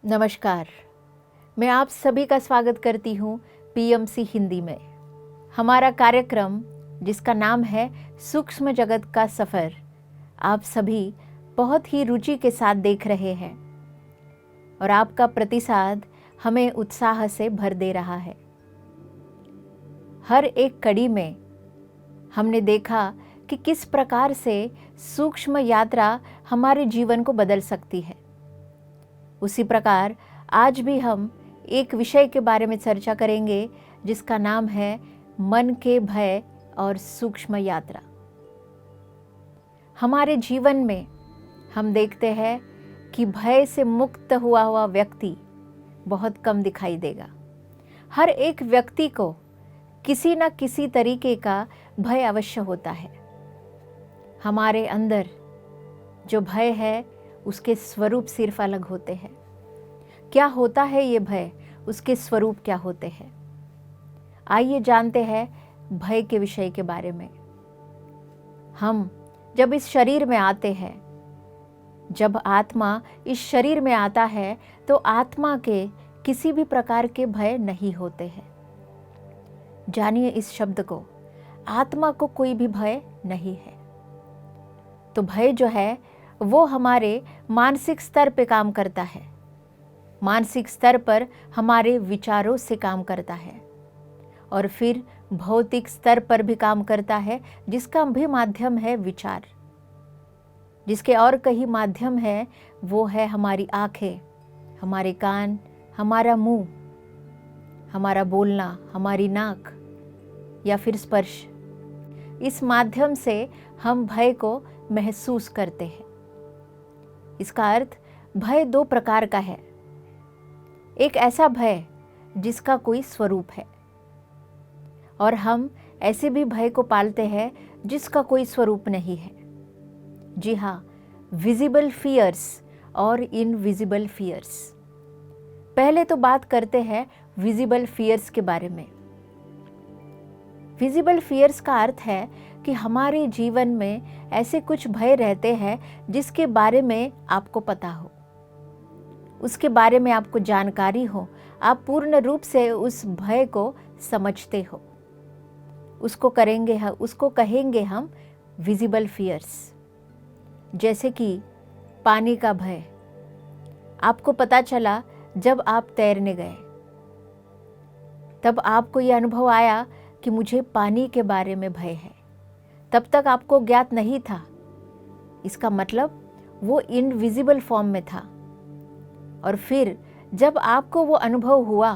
नमस्कार। मैं आप सभी का स्वागत करती हूँ पीएमसी हिंदी में। हमारा कार्यक्रम जिसका नाम है सूक्ष्म जगत का सफ़र, आप सभी बहुत ही रुचि के साथ देख रहे हैं और आपका प्रतिसाद हमें उत्साह से भर दे रहा है। हर एक कड़ी में हमने देखा कि किस प्रकार से सूक्ष्म यात्रा हमारे जीवन को बदल सकती है। उसी प्रकार आज भी हम एक विषय के बारे में चर्चा करेंगे जिसका नाम है मन के भय और सूक्ष्म यात्रा। हमारे जीवन में हम देखते हैं कि भय से मुक्त हुआ व्यक्ति बहुत कम दिखाई देगा। हर एक व्यक्ति को किसी न किसी तरीके का भय अवश्य होता है। हमारे अंदर जो भय है उसके स्वरूप सिर्फ अलग होते हैं। क्या होता है ये भय, उसके स्वरूप क्या होते हैं? आइए जानते हैं भय के विषय के बारे में। हम जब इस शरीर में आते हैं, जब आत्मा इस शरीर में आता है तो आत्मा के किसी भी प्रकार के भय नहीं होते हैं। जानिए इस शब्द को, आत्मा को कोई भी भय नहीं है। तो भय जो है वो हमारे मानसिक स्तर पे काम करता है। मानसिक स्तर पर हमारे विचारों से काम करता है और फिर भौतिक स्तर पर भी काम करता है, जिसका भी माध्यम है विचार। जिसके और कई माध्यम है, वो है हमारी आंखें, हमारे कान, हमारा मुंह, हमारा बोलना, हमारी नाक या फिर स्पर्श। इस माध्यम से हम भय को महसूस करते हैं। इसका अर्थ भय दो प्रकार का है। एक ऐसा भय जिसका कोई स्वरूप है, और हम ऐसे भी भय को पालते हैं जिसका कोई स्वरूप नहीं है। जी हाँ, विजिबल फियर्स और इनविजिबल फियर्स। पहले तो बात करते हैं विजिबल फियर्स के बारे में। विजिबल फियर्स का अर्थ है कि हमारे जीवन में ऐसे कुछ भय रहते हैं जिसके बारे में आपको पता हो, उसके बारे में आपको जानकारी हो, आप पूर्ण रूप से उस भय को समझते हो। उसको कहेंगे हम विजिबल फियर्स। जैसे कि पानी का भय। आपको पता चला जब आप तैरने गए, तब आपको यह अनुभव आया कि मुझे पानी के बारे में भय है। तब तक आपको ज्ञात नहीं था। इसका मतलब वो इनविजिबल फॉर्म में था। और फिर जब आपको वो अनुभव हुआ,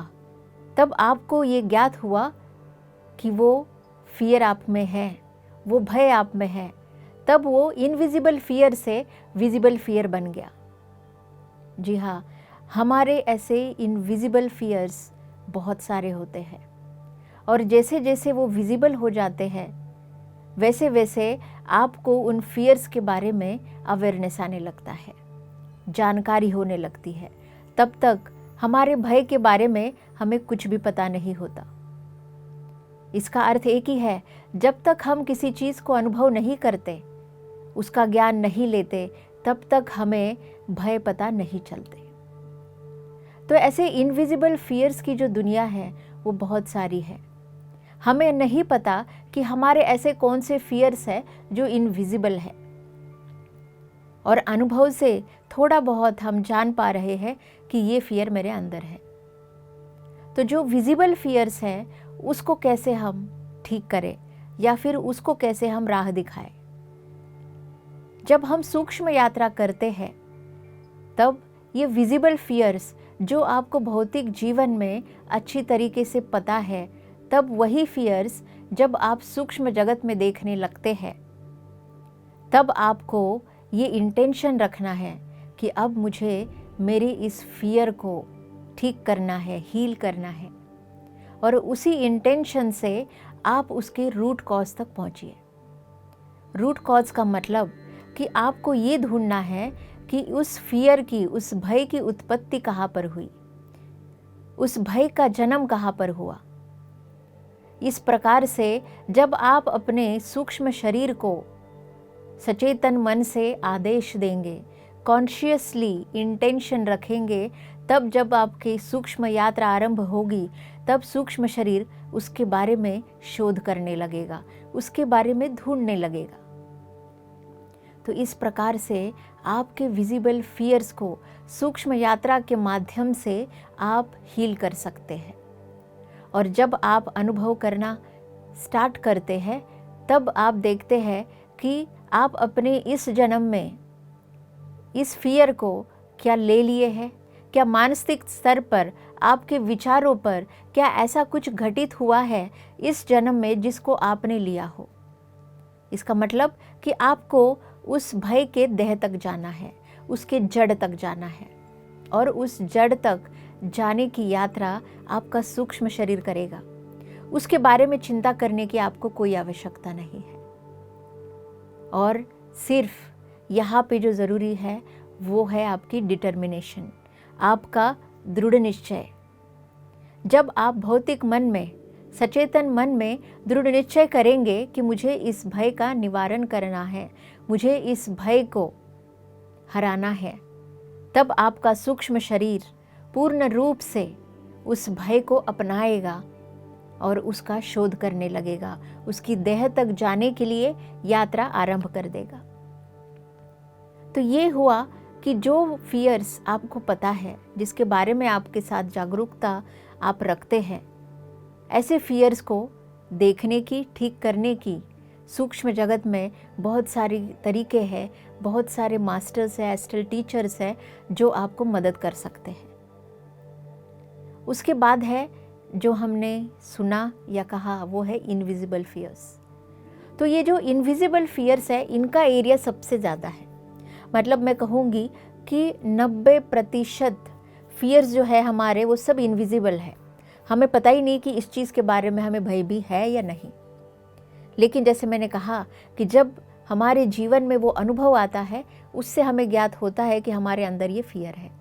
तब आपको ये ज्ञात हुआ कि वो फियर आप में है, वो भय आप में है। तब वो इनविजिबल फियर से विजिबल फियर बन गया। जी हाँ, हमारे ऐसे इनविजिबल फियर्स बहुत सारे होते हैं, और जैसे जैसे वो विजिबल हो जाते हैं वैसे वैसे आपको उन फियर्स के बारे में अवेयरनेस आने लगता है, जानकारी होने लगती है। तब तक हमारे भय के बारे में हमें कुछ भी पता नहीं होता। इसका अर्थ एक ही है, जब तक हम किसी चीज़ को अनुभव नहीं करते, उसका ज्ञान नहीं लेते, तब तक हमें भय पता नहीं चलते। तो ऐसे इनविजिबल फियर्स की जो दुनिया है वो बहुत सारी है। हमें नहीं पता कि हमारे ऐसे कौन से फियर्स है जो इनविजिबल है, और अनुभव से थोड़ा बहुत हम जान पा रहे हैं कि ये फियर मेरे अंदर है। तो जो विजिबल फियर्स है उसको कैसे हम ठीक करें, या फिर उसको कैसे हम राह दिखाएं। जब हम सूक्ष्म यात्रा करते हैं तब ये विजिबल फियर्स जो आपको भौतिक जीवन में अच्छी तरीके से पता है, तब वही फियर्स जब आप सूक्ष्म जगत में देखने लगते हैं, तब आपको ये इंटेंशन रखना है कि अब मुझे मेरी इस फियर को ठीक करना है, हील करना है। और उसी इंटेंशन से आप उसके रूट कॉज तक पहुंचिए। रूट कॉज का मतलब कि आपको ये ढूंढना है कि उस फियर की, उस भय की उत्पत्ति कहाँ पर हुई, उस भय का जन्म कहाँ पर हुआ। इस प्रकार से जब आप अपने सूक्ष्म शरीर को सचेतन मन से आदेश देंगे, कॉन्शियसली इंटेंशन रखेंगे, तब जब आपकी सूक्ष्म यात्रा आरंभ होगी, तब सूक्ष्म शरीर उसके बारे में शोध करने लगेगा, उसके बारे में ढूंढने लगेगा। तो इस प्रकार से आपके विजिबल फियर्स को सूक्ष्म यात्रा के माध्यम से आप हील कर सकते हैं। और जब आप अनुभव करना स्टार्ट करते हैं, तब आप देखते हैं कि आप अपने इस जन्म में इस फियर को क्या ले लिए हैं, क्या मानसिक स्तर पर, आपके विचारों पर क्या ऐसा कुछ घटित हुआ है इस जन्म में जिसको आपने लिया हो। इसका मतलब कि आपको उस भय के देह तक जाना है, उसके जड़ तक जाना है, और उस जड़ तक जाने की यात्रा आपका सूक्ष्म शरीर करेगा। उसके बारे में चिंता करने की आपको कोई आवश्यकता नहीं है। और सिर्फ यहाँ पे जो ज़रूरी है वो है आपकी डिटर्मिनेशन, आपका दृढ़ निश्चय। जब आप भौतिक मन में, सचेतन मन में दृढ़ निश्चय करेंगे कि मुझे इस भय का निवारण करना है, मुझे इस भय को हराना है, तब आपका सूक्ष्म शरीर पूर्ण रूप से उस भय को अपनाएगा और उसका शोध करने लगेगा, उसकी देह तक जाने के लिए यात्रा आरंभ कर देगा। तो ये हुआ कि जो फियर्स आपको पता है, जिसके बारे में आपके साथ जागरूकता आप रखते हैं, ऐसे फियर्स को देखने की, ठीक करने की सूक्ष्म जगत में बहुत सारी तरीके हैं, बहुत सारे मास्टर्स हैं, एस्ट्रल टीचर्स हैं जो आपको मदद कर सकते हैं। उसके बाद है जो हमने सुना या कहा, वो है इनविजिबल फियर्स। तो ये जो इनविजिबल फियर्स है, इनका एरिया सबसे ज़्यादा है। मतलब मैं कहूँगी कि 90% फियर्स जो है हमारे, वो सब इनविजिबल है। हमें पता ही नहीं कि इस चीज़ के बारे में हमें भय भी है या नहीं। लेकिन जैसे मैंने कहा कि जब हमारे जीवन में वो अनुभव आता है, उससे हमें ज्ञात होता है कि हमारे अंदर ये फियर है।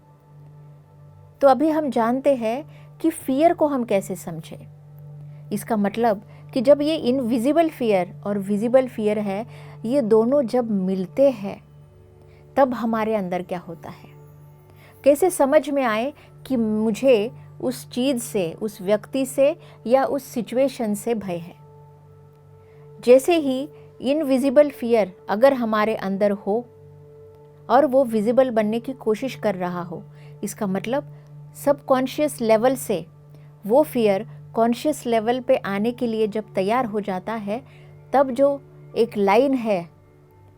तो अभी हम जानते हैं कि फियर को हम कैसे समझें। इसका मतलब कि जब ये इनविजिबल फियर और विजिबल फियर है, ये दोनों जब मिलते हैं, तब हमारे अंदर क्या होता है, कैसे समझ में आए कि मुझे उस चीज़ से, उस व्यक्ति से या उस सिचुएशन से भय है। जैसे ही इनविजिबल फियर अगर हमारे अंदर हो और वो विजिबल बनने की कोशिश कर रहा हो, इसका मतलब सबकॉन्शियस लेवल से वो फियर कॉन्शियस लेवल पे आने के लिए जब तैयार हो जाता है, तब जो एक लाइन है,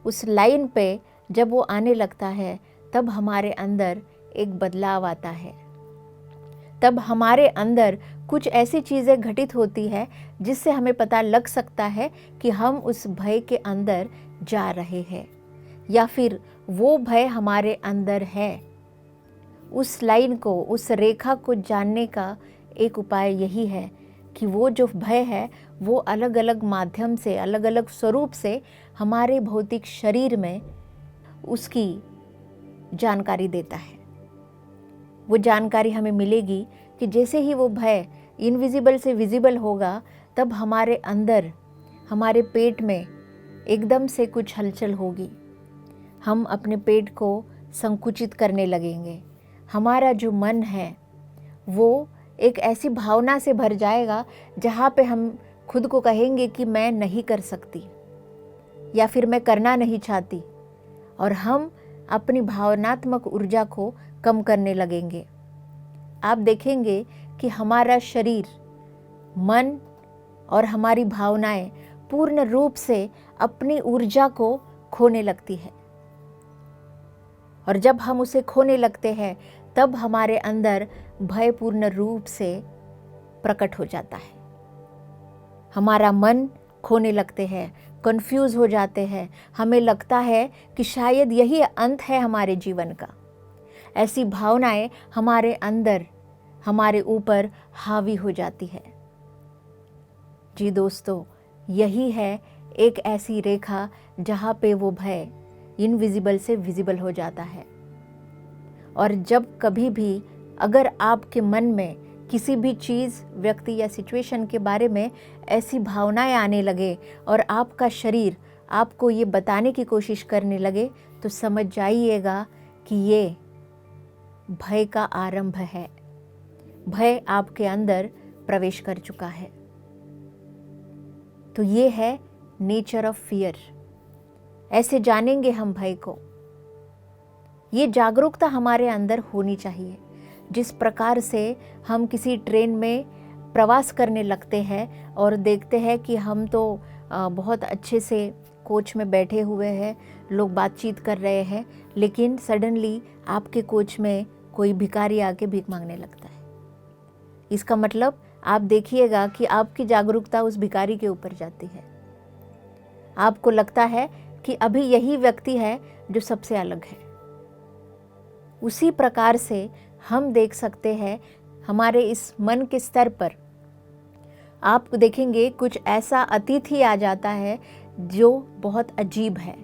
उस लाइन पे जब वो आने लगता है, तब हमारे अंदर एक बदलाव आता है। तब हमारे अंदर कुछ ऐसी चीज़ें घटित होती है जिससे हमें पता लग सकता है कि हम उस भय के अंदर जा रहे हैं, या फिर वो भय हमारे अंदर है। उस लाइन को, उस रेखा को जानने का एक उपाय यही है कि वो जो भय है वो अलग अलग माध्यम से, अलग अलग स्वरूप से हमारे भौतिक शरीर में उसकी जानकारी देता है। वो जानकारी हमें मिलेगी कि जैसे ही वो भय इनविजिबल से विजिबल होगा, तब हमारे अंदर, हमारे पेट में एकदम से कुछ हलचल होगी। हम अपने पेट को संकुचित करने लगेंगे। हमारा जो मन है वो एक ऐसी भावना से भर जाएगा जहाँ पे हम खुद को कहेंगे कि मैं नहीं कर सकती या फिर मैं करना नहीं चाहती, और हम अपनी भावनात्मक ऊर्जा को कम करने लगेंगे। आप देखेंगे कि हमारा शरीर, मन और हमारी भावनाएं पूर्ण रूप से अपनी ऊर्जा को खोने लगती है, और जब हम उसे खोने लगते हैं तब हमारे अंदर भय पूर्ण रूप से प्रकट हो जाता है। हमारा मन खोने लगते हैं, कंफ्यूज हो जाते हैं, हमें लगता है कि शायद यही अंत है हमारे जीवन का। ऐसी भावनाएं हमारे अंदर, हमारे ऊपर हावी हो जाती है। जी दोस्तों, यही है एक ऐसी रेखा जहाँ पे वो भय इनविजिबल से विजिबल हो जाता है। और जब कभी भी अगर आपके मन में किसी भी चीज़, व्यक्ति या सिचुएशन के बारे में ऐसी भावनाएं आने लगे और आपका शरीर आपको ये बताने की कोशिश करने लगे, तो समझ जाइएगा कि ये भय का आरंभ है। भय आपके अंदर प्रवेश कर चुका है। तो ये है नेचर ऑफ फियर। ऐसे जानेंगे हम भय को। ये जागरूकता हमारे अंदर होनी चाहिए। जिस प्रकार से हम किसी ट्रेन में प्रवास करने लगते हैं और देखते हैं कि हम तो बहुत अच्छे से कोच में बैठे हुए हैं, लोग बातचीत कर रहे हैं, लेकिन सडनली आपके कोच में कोई भिखारी आके भीख मांगने लगता है। इसका मतलब आप देखिएगा कि आपकी जागरूकता उस भिखारी के ऊपर जाती है। आपको लगता है कि अभी यही व्यक्ति है जो सबसे अलग है। उसी प्रकार से हम देख सकते हैं हमारे इस मन के स्तर पर। आप देखेंगे कुछ ऐसा अतिथि आ जाता है जो बहुत अजीब है,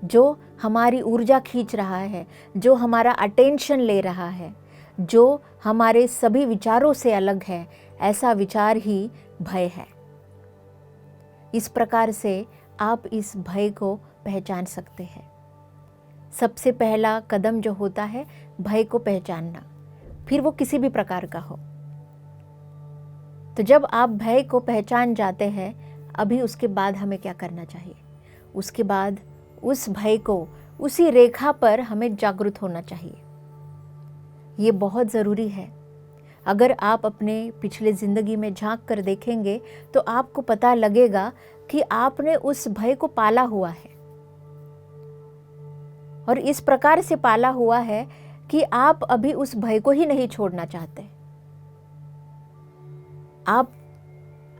जो हमारी ऊर्जा खींच रहा है, जो हमारा अटेंशन ले रहा है, जो हमारे सभी विचारों से अलग है। ऐसा विचार ही भय है। इस प्रकार से आप इस भय को पहचान सकते हैं। सबसे पहला कदम जो होता है भय को पहचानना, फिर वो किसी भी प्रकार का हो। तो जब आप भय को पहचान जाते हैं, अभी उसके बाद हमें क्या करना चाहिए? उसके बाद उस भय को, उसी रेखा पर हमें जागरूक होना चाहिए। ये बहुत ज़रूरी है। अगर आप अपने पिछले ज़िंदगी में झांक कर देखेंगे तो आपको पता लगेगा कि आपने उस भय को पाला हुआ है, और इस प्रकार से पाला हुआ है कि आप अभी उस भय को ही नहीं छोड़ना चाहते।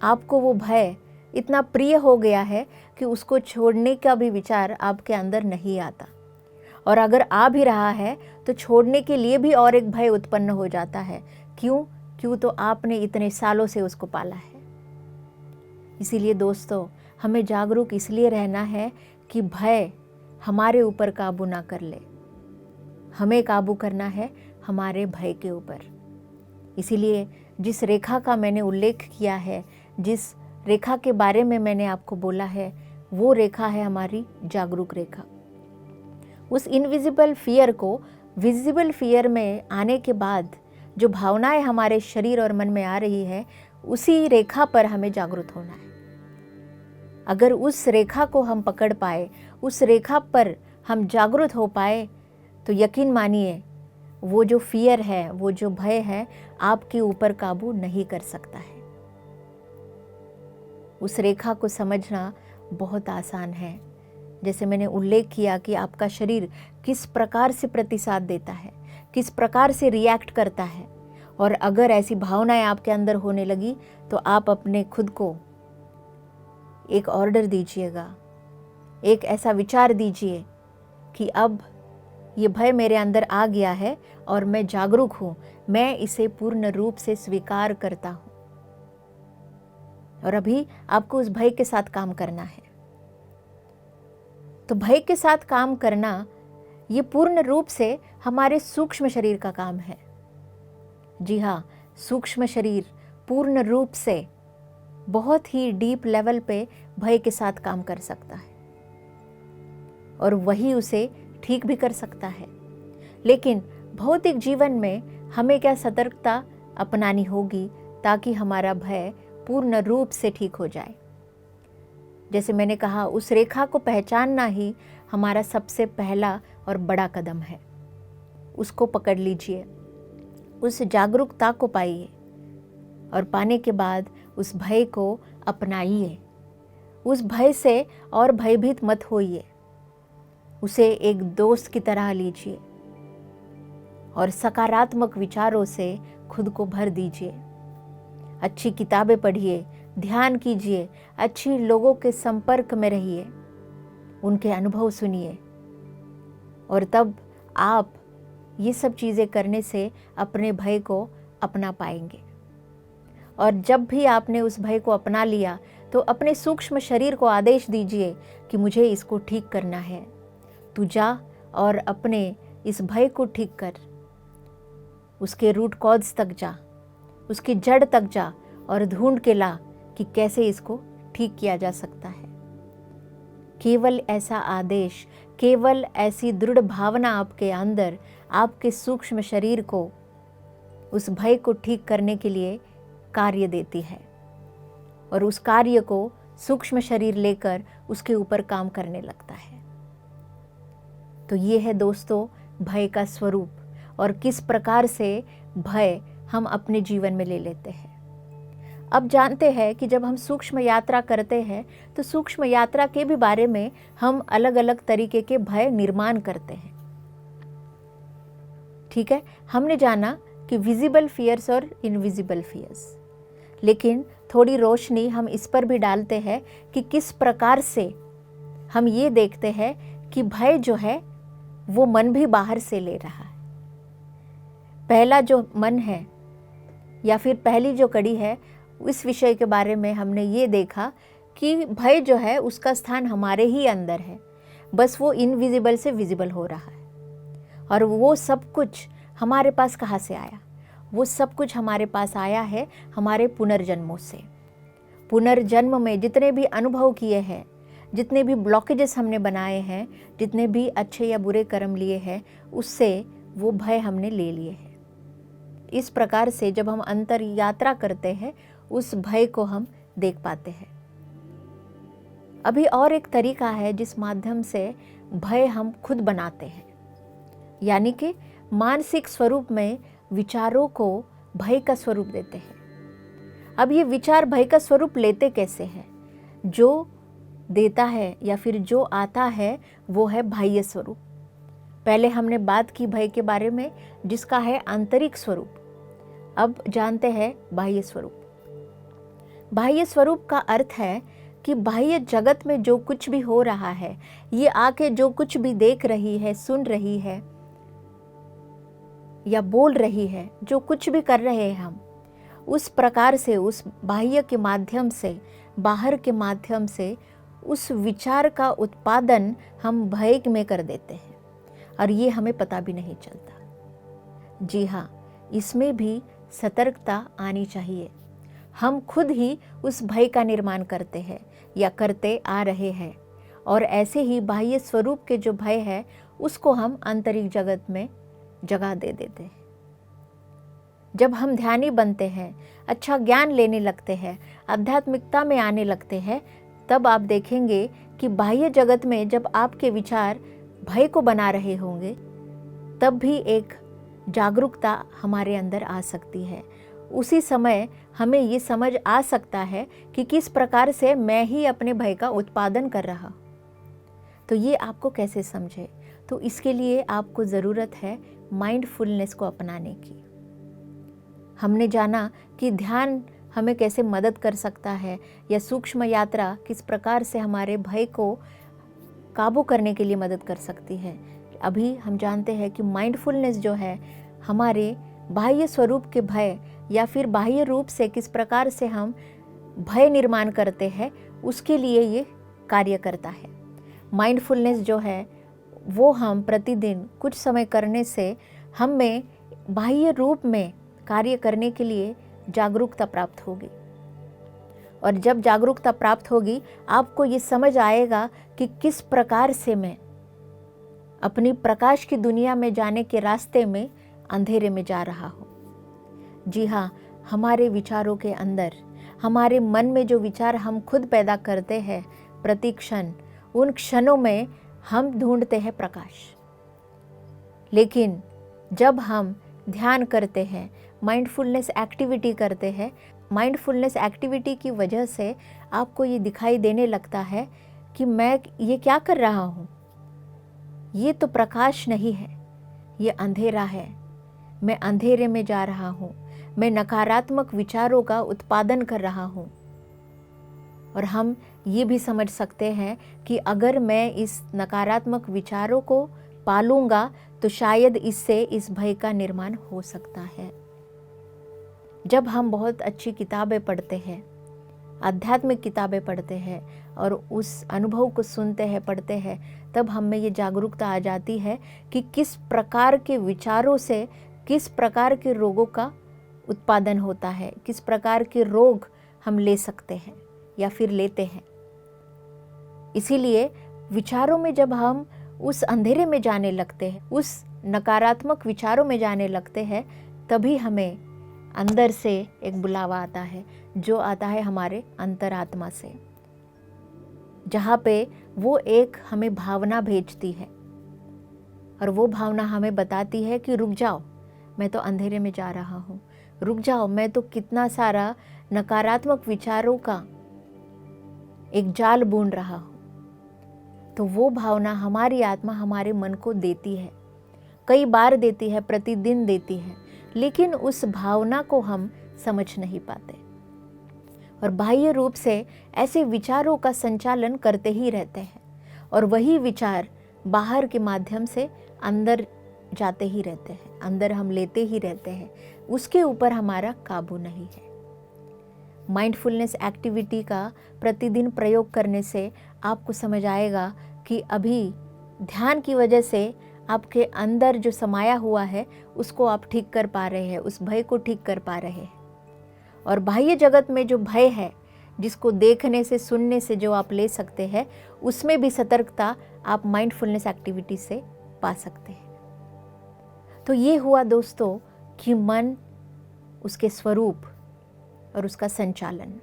आपको वो भय इतना प्रिय हो गया है कि उसको छोड़ने का भी विचार आपके अंदर नहीं आता, और अगर आ भी रहा है तो छोड़ने के लिए भी और एक भय उत्पन्न हो जाता है। क्यों तो आपने इतने सालों से उसको पाला है। इसीलिए दोस्तों, हमें जागरूक इसलिए रहना है कि भय हमारे ऊपर काबू ना कर ले। हमें काबू करना है हमारे भय के ऊपर। इसीलिए जिस रेखा का मैंने उल्लेख किया है, जिस रेखा के बारे में मैंने आपको बोला है, वो रेखा है हमारी जागरूक रेखा। उस इनविजिबल फियर को विजिबल फियर में आने के बाद जो भावनाएं हमारे शरीर और मन में आ रही है, उसी रेखा पर हमें जागरूक होना है। अगर उस रेखा को हम पकड़ पाए, उस रेखा पर हम जागरूक हो पाए, तो यकीन मानिए वो जो फियर है, वो जो भय है, आपके ऊपर काबू नहीं कर सकता है। उस रेखा को समझना बहुत आसान है। जैसे मैंने उल्लेख किया कि आपका शरीर किस प्रकार से प्रतिसाद देता है, किस प्रकार से रिएक्ट करता है, और अगर ऐसी भावनाएं आपके अंदर होने लगी तो आप अपने खुद को एक ऑर्डर दीजिएगा, एक ऐसा विचार दीजिए कि अब ये भय मेरे अंदर आ गया है और मैं जागरूक हूँ, मैं इसे पूर्ण रूप से स्वीकार करता हूँ। और अभी आपको उस भय के साथ काम करना है। तो भय के साथ काम करना ये पूर्ण रूप से हमारे सूक्ष्म शरीर का काम है। जी हाँ, सूक्ष्म शरीर पूर्ण रूप से बहुत ही डीप लेवल पे भय के साथ काम कर सकता है, और वही उसे ठीक भी कर सकता है। लेकिन भौतिक जीवन में हमें क्या सतर्कता अपनानी होगी ताकि हमारा भय पूर्ण रूप से ठीक हो जाए। जैसे मैंने कहा, उस रेखा को पहचानना ही हमारा सबसे पहला और बड़ा कदम है। उसको पकड़ लीजिए, उस जागरूकता को पाइए, और पाने के बाद उस भय को अपनाइए। उस भय से और भयभीत मत होइए, उसे एक दोस्त की तरह लीजिए और सकारात्मक विचारों से खुद को भर दीजिए। अच्छी किताबें पढ़िए, ध्यान कीजिए, अच्छी लोगों के संपर्क में रहिए, उनके अनुभव सुनिए, और तब आप ये सब चीज़ें करने से अपने भय को अपना पाएंगे। और जब भी आपने उस भय को अपना लिया तो अपने सूक्ष्म शरीर को आदेश दीजिए कि मुझे इसको ठीक करना है। तू जा और अपने इस भय को ठीक कर, उसके रूट कॉज तक जा, उसकी जड़ तक जा और ढूंढ के ला कि कैसे इसको ठीक किया जा सकता है। केवल ऐसा आदेश, केवल ऐसी दृढ़ भावना आपके अंदर आपके सूक्ष्म शरीर को उस भय को ठीक करने के लिए कार्य देती है और उस कार्य को सूक्ष्म शरीर लेकर उसके ऊपर काम करने लगता है। तो ये है दोस्तों भय का स्वरूप और किस प्रकार से भय हम अपने जीवन में ले लेते हैं। अब जानते हैं कि जब हम सूक्ष्म यात्रा करते हैं तो सूक्ष्म यात्रा के भी बारे में हम अलग अलग तरीके के भय निर्माण करते हैं। ठीक है, हमने जाना कि विजिबल फियर्स और इनविजिबल फियर्स, लेकिन थोड़ी रोशनी हम इस पर भी डालते हैं कि किस प्रकार से हम ये देखते हैं कि भय जो है वो मन भी बाहर से ले रहा है। पहला जो मन है या फिर पहली जो कड़ी है, इस विषय के बारे में हमने ये देखा कि भय जो है उसका स्थान हमारे ही अंदर है, बस वो इनविजिबल से विजिबल हो रहा है। और वो सब कुछ हमारे पास कहाँ से आया? वो सब कुछ हमारे पास आया है हमारे पुनर्जन्मों से। पुनर्जन्म में जितने भी अनुभव किए हैं, जितने भी ब्लॉकेजेस हमने बनाए हैं, जितने भी अच्छे या बुरे कर्म लिए हैं, उससे वो भय हमने ले लिए हैं। इस प्रकार से जब हम अंतर यात्रा करते हैं उस भय को हम देख पाते हैं। अभी और एक तरीका है जिस माध्यम से भय हम खुद बनाते हैं, यानी कि मानसिक स्वरूप में विचारों को भय का स्वरूप देते हैं। अब ये विचार भय का स्वरूप लेते कैसे हैं? जो देता है या फिर जो आता है वो है बाह्य स्वरूप। पहले हमने बात की भय के बारे में जिसका है आंतरिक स्वरूप। अब जानते हैं बाह्य स्वरूप। बाह्य स्वरूप का अर्थ है कि बाह्य जगत में जो कुछ भी हो रहा है, ये आके जो कुछ भी देख रही है, सुन रही है या बोल रही है, जो कुछ भी कर रहे हैं हम, उस प्रकार से उस बाह्य के माध्यम से, बाहर के माध्यम से उस विचार का उत्पादन हम भय में कर देते हैं और ये हमें पता भी नहीं चलता। जी हाँ, इसमें भी सतर्कता आनी चाहिए। हम खुद ही उस भय का निर्माण करते हैं या करते आ रहे हैं, और ऐसे ही बाह्य स्वरूप के जो भय है उसको हम आंतरिक जगत में जगह दे देते हैं। जब हम ध्यानी बनते हैं, अच्छा ज्ञान लेने लगते हैं, आध्यात्मिकता में आने लगते हैं, तब आप देखेंगे कि बाह्य जगत में जब आपके विचार भय को बना रहे होंगे, तब भी एक जागरूकता हमारे अंदर आ सकती है। उसी समय हमें ये समझ आ सकता है कि किस प्रकार से मैं ही अपने भय का उत्पादन कर रहा। तो ये आपको कैसे समझे? तो इसके लिए आपको ज़रूरत है माइंडफुलनेस को अपनाने की। हमने जाना कि ध्यान हमें कैसे मदद कर सकता है, या सूक्ष्म यात्रा किस प्रकार से हमारे भय को काबू करने के लिए मदद कर सकती है। अभी हम जानते हैं कि माइंडफुलनेस जो है हमारे बाह्य स्वरूप के भय या फिर बाह्य रूप से किस प्रकार से हम भय निर्माण करते हैं, उसके लिए ये कार्य करता है। माइंडफुलनेस जो है वो हम प्रतिदिन कुछ समय करने से हमें बाह्य रूप में कार्य करने के लिए जागरूकता प्राप्त होगी। और जब जागरूकता प्राप्त होगी, आपको ये समझ आएगा कि किस प्रकार से मैं अपनी प्रकाश की दुनिया में जाने के रास्ते में अंधेरे में जा रहा हूँ। जी हाँ, हमारे विचारों के अंदर, हमारे मन में जो विचार हम खुद पैदा करते हैं प्रति क्षण, उन क्षणों में हम ढूंढते हैं प्रकाश। लेकिन जब हम ध्यान करते हैं, माइंडफुलनेस एक्टिविटी करते हैं, माइंडफुलनेस एक्टिविटी की वजह से आपको ये दिखाई देने लगता है कि मैं ये क्या कर रहा हूँ, ये तो प्रकाश नहीं है, ये अंधेरा है। मैं अंधेरे में जा रहा हूँ, मैं नकारात्मक विचारों का उत्पादन कर रहा हूँ। और हम ये भी समझ सकते हैं कि अगर मैं इस नकारात्मक विचारों को पालूंगा तो शायद इससे इस भय का निर्माण हो सकता है। जब हम बहुत अच्छी किताबें पढ़ते हैं, आध्यात्मिक किताबें पढ़ते हैं और उस अनुभव को सुनते हैं, पढ़ते हैं, तब हमें ये जागरूकता आ जाती है कि किस प्रकार के विचारों से किस प्रकार के रोगों का उत्पादन होता है, किस प्रकार के रोग हम ले सकते हैं या फिर लेते हैं। इसीलिए विचारों में जब हम उस अंधेरे में जाने लगते हैं, उस नकारात्मक विचारों में जाने लगते हैं, तभी हमें अंदर से एक बुलावा आता है, जो आता है हमारे अंतरात्मा से, जहाँ पे वो एक हमें भावना भेजती है। और वो भावना हमें बताती है कि रुक जाओ, मैं तो अंधेरे में जा रहा हूँ, रुक जाओ, मैं तो कितना सारा नकारात्मक विचारों का एक जाल बुन रहा हूँ। तो वो भावना हमारी आत्मा हमारे मन को देती है, कई बार देती है, प्रतिदिन देती है, लेकिन उस भावना को हम समझ नहीं पाते और बाह्य रूप से ऐसे विचारों का संचालन करते ही रहते हैं और वही विचार बाहर के माध्यम से अंदर जाते ही रहते हैं, अंदर हम लेते ही रहते हैं, उसके ऊपर हमारा काबू नहीं है। माइंडफुलनेस एक्टिविटी का प्रतिदिन प्रयोग करने से आपको समझ आएगा कि अभी ध्यान की वजह से आपके अंदर जो समाया हुआ है उसको आप ठीक कर पा रहे हैं, उस भय को ठीक कर पा रहे हैं। और बाह्य जगत में जो भय है, जिसको देखने से सुनने से जो आप ले सकते हैं, उसमें भी सतर्कता आप माइंडफुलनेस एक्टिविटी से पा सकते हैं। तो ये हुआ दोस्तों कि मन, उसके स्वरूप और उसका संचालन।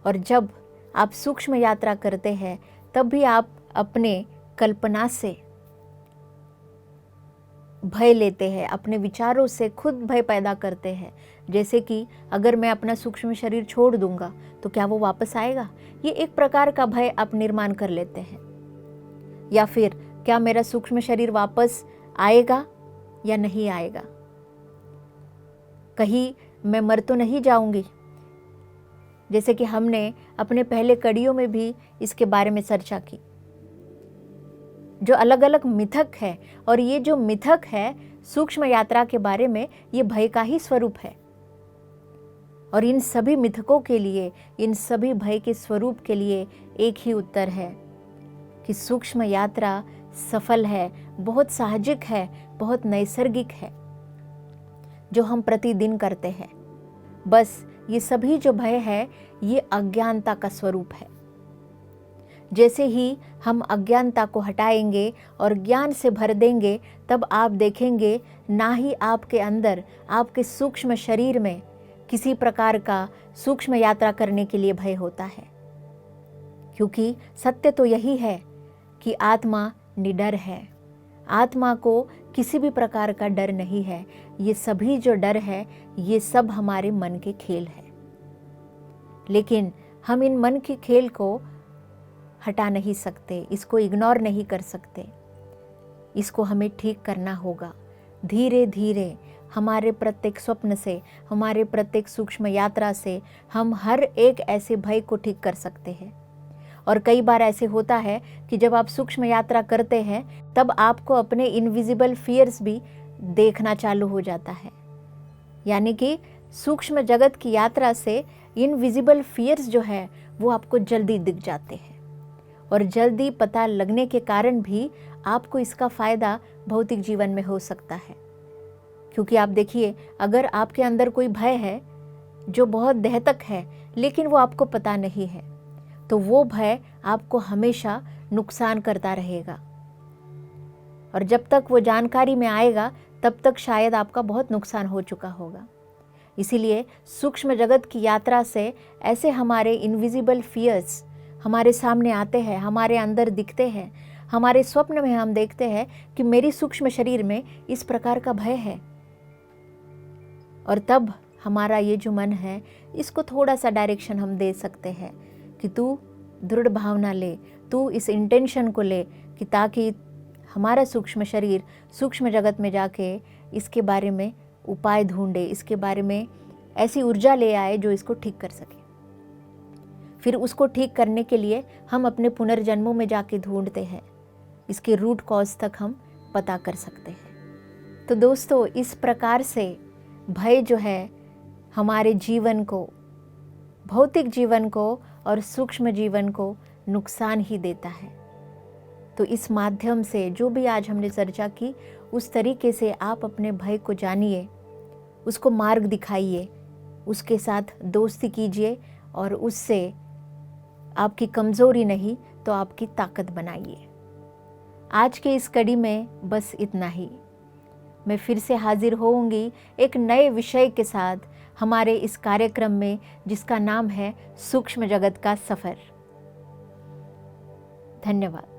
और जब आप सूक्ष्म यात्रा करते हैं तब भी आप अपने कल्पना से भय लेते हैं, अपने विचारों से खुद भय पैदा करते हैं। जैसे कि अगर मैं अपना सूक्ष्म शरीर छोड़ दूंगा तो क्या वो वापस आएगा, ये एक प्रकार का भय आप निर्माण कर लेते हैं। या फिर क्या मेरा सूक्ष्म शरीर वापस आएगा या नहीं आएगा, कहीं मैं मर तो नहीं जाऊंगी। जैसे कि हमने अपने पहले कड़ियों में भी इसके बारे में चर्चा की, जो अलग अलग मिथक है, और ये जो मिथक है सूक्ष्म यात्रा के बारे में, ये भय का ही स्वरूप है। और इन सभी मिथकों के लिए, इन सभी भय के स्वरूप के लिए एक ही उत्तर है कि सूक्ष्म यात्रा सफल है, बहुत साहजिक है, बहुत नैसर्गिक है, जो हम प्रतिदिन करते हैं। बस ये सभी जो भय है ये अज्ञानता का स्वरूप है। जैसे ही हम अज्ञानता को हटाएंगे और ज्ञान से भर देंगे, तब आप देखेंगे ना ही आपके अंदर, आपके सूक्ष्म शरीर में किसी प्रकार का सूक्ष्म यात्रा करने के लिए भय होता है। क्योंकि सत्य तो यही है कि आत्मा निडर है, आत्मा को किसी भी प्रकार का डर नहीं है। ये सभी जो डर है ये सब हमारे मन के खेल है। लेकिन हम इन मन के खेल को हटा नहीं सकते, इसको इग्नोर नहीं कर सकते, इसको हमें ठीक करना होगा। धीरे धीरे हमारे प्रत्येक स्वप्न से, हमारे प्रत्येक सूक्ष्म यात्रा से हम हर एक ऐसे भय को ठीक कर सकते हैं। और कई बार ऐसे होता है कि जब आप सूक्ष्म यात्रा करते हैं तब आपको अपने इनविजिबल फियर्स भी देखना चालू हो जाता है। यानी कि सूक्ष्म जगत की यात्रा से इनविजिबल फियर्स जो है वो आपको जल्दी दिख जाते हैं, और जल्दी पता लगने के कारण भी आपको इसका फ़ायदा भौतिक जीवन में हो सकता है। क्योंकि आप देखिए, अगर आपके अंदर कोई भय है जो बहुत घातक है लेकिन वो आपको पता नहीं है, तो वो भय आपको हमेशा नुकसान करता रहेगा। और जब तक वो जानकारी में आएगा तब तक शायद आपका बहुत नुकसान हो चुका होगा। इसीलिए सूक्ष्म जगत की यात्रा से ऐसे हमारे इनविजिबल फियर्स हमारे सामने आते हैं, हमारे अंदर दिखते हैं, हमारे स्वप्न में हम देखते हैं कि मेरी सूक्ष्म शरीर में इस प्रकार का भय है। और तब हमारा ये जो मन है इसको थोड़ा सा डायरेक्शन हम दे सकते हैं कि तू दृढ़ भावना ले, तू इस इंटेंशन को ले कि ताकि हमारा सूक्ष्म शरीर सूक्ष्म जगत में जाके इसके बारे में उपाय ढूंढे, इसके बारे में ऐसी ऊर्जा ले आए जो इसको ठीक कर सके। फिर उसको ठीक करने के लिए हम अपने पुनर्जन्मों में जाके ढूंढते हैं, इसके रूट कॉज तक हम पता कर सकते हैं। तो दोस्तों, इस प्रकार से भय जो है हमारे जीवन को, भौतिक जीवन को और सूक्ष्म जीवन को नुकसान ही देता है। तो इस माध्यम से जो भी आज हमने चर्चा की, उस तरीके से आप अपने भय को जानिए, उसको मार्ग दिखाइए, उसके साथ दोस्ती कीजिए और उससे आपकी कमज़ोरी नहीं तो आपकी ताकत बनाइए। आज के इस कड़ी में बस इतना ही। मैं फिर से हाजिर होऊंगी एक नए विषय के साथ हमारे इस कार्यक्रम में, जिसका नाम है सूक्ष्म जगत का सफ़र। धन्यवाद।